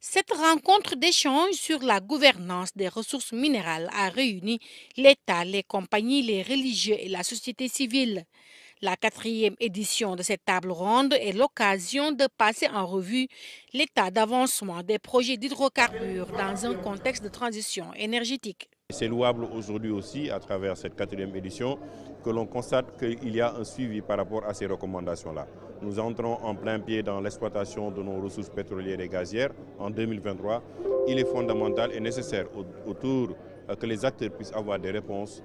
Cette rencontre d'échange sur la gouvernance des ressources minérales a réuni l'État, les compagnies, les religieux et la société civile. La quatrième édition de cette table ronde est l'occasion de passer en revue l'état d'avancement des projets d'hydrocarbures dans un contexte de transition énergétique. C'est louable aujourd'hui aussi, à travers cette quatrième édition, que l'on constate qu'il y a un suivi par rapport à ces recommandations-là. Nous entrons en plein pied dans l'exploitation de nos ressources pétrolières et gazières en 2023. Il est fondamental et nécessaire que les acteurs puissent avoir des réponses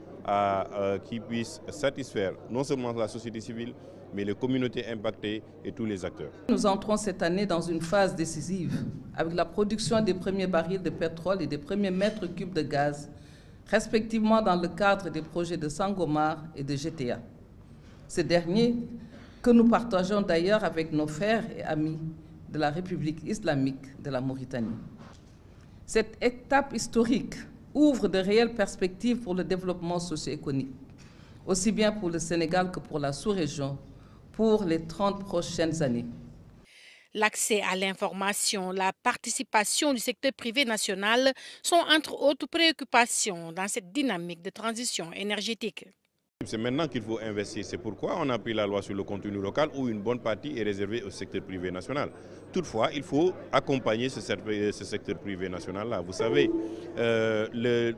qui puissent satisfaire non seulement la société civile, mais les communautés impactées et tous les acteurs. Nous entrons cette année dans une phase décisive avec la production des premiers barils de pétrole et des premiers mètres cubes de gaz, respectivement dans le cadre des projets de Sangomar et de GTA. Ces derniers, que nous partageons d'ailleurs avec nos frères et amis de la République islamique de la Mauritanie. Cette étape historique ouvre de réelles perspectives pour le développement socio-économique, aussi bien pour le Sénégal que pour la sous-région, pour les 30 prochaines années. L'accès à l'information, la participation du secteur privé national sont entre autres préoccupations dans cette dynamique de transition énergétique. C'est maintenant qu'il faut investir. C'est pourquoi on a pris la loi sur le contenu local où une bonne partie est réservée au secteur privé national. Toutefois, il faut accompagner ce secteur privé national-là. Vous savez,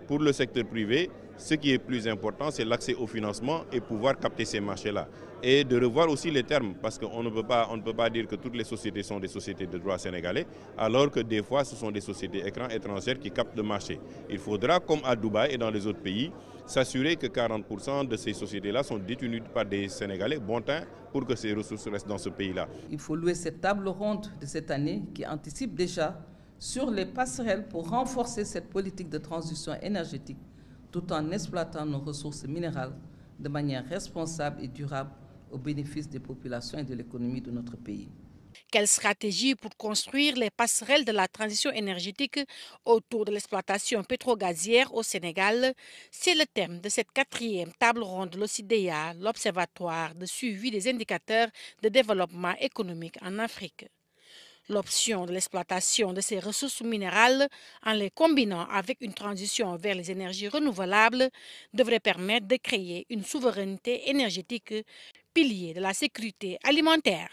pour le secteur privé, ce qui est plus important, c'est l'accès au financement et pouvoir capter ces marchés-là. Et de revoir aussi les termes, parce qu'on ne peut pas dire que toutes les sociétés sont des sociétés de droit sénégalais, alors que des fois, ce sont des sociétés écrans étrangères qui captent le marché. Il faudra, comme à Dubaï et dans les autres pays, s'assurer que 40% de ces sociétés-là sont détenues par des Sénégalais bon teint pour que ces ressources restent dans ce pays-là. Il faut louer cette table ronde de cette année qui anticipe déjà sur les passerelles pour renforcer cette politique de transition énergétique tout en exploitant nos ressources minérales de manière responsable et durable au bénéfice des populations et de l'économie de notre pays. Quelle stratégie pour construire les passerelles de la transition énergétique autour de l'exploitation pétro-gazière au Sénégal? C'est le thème de cette quatrième table ronde de l'OCDEA, l'Observatoire de suivi des indicateurs de développement économique en Afrique. L'option de l'exploitation de ces ressources minérales, en les combinant avec une transition vers les énergies renouvelables, devrait permettre de créer une souveraineté énergétique, pilier de la sécurité alimentaire.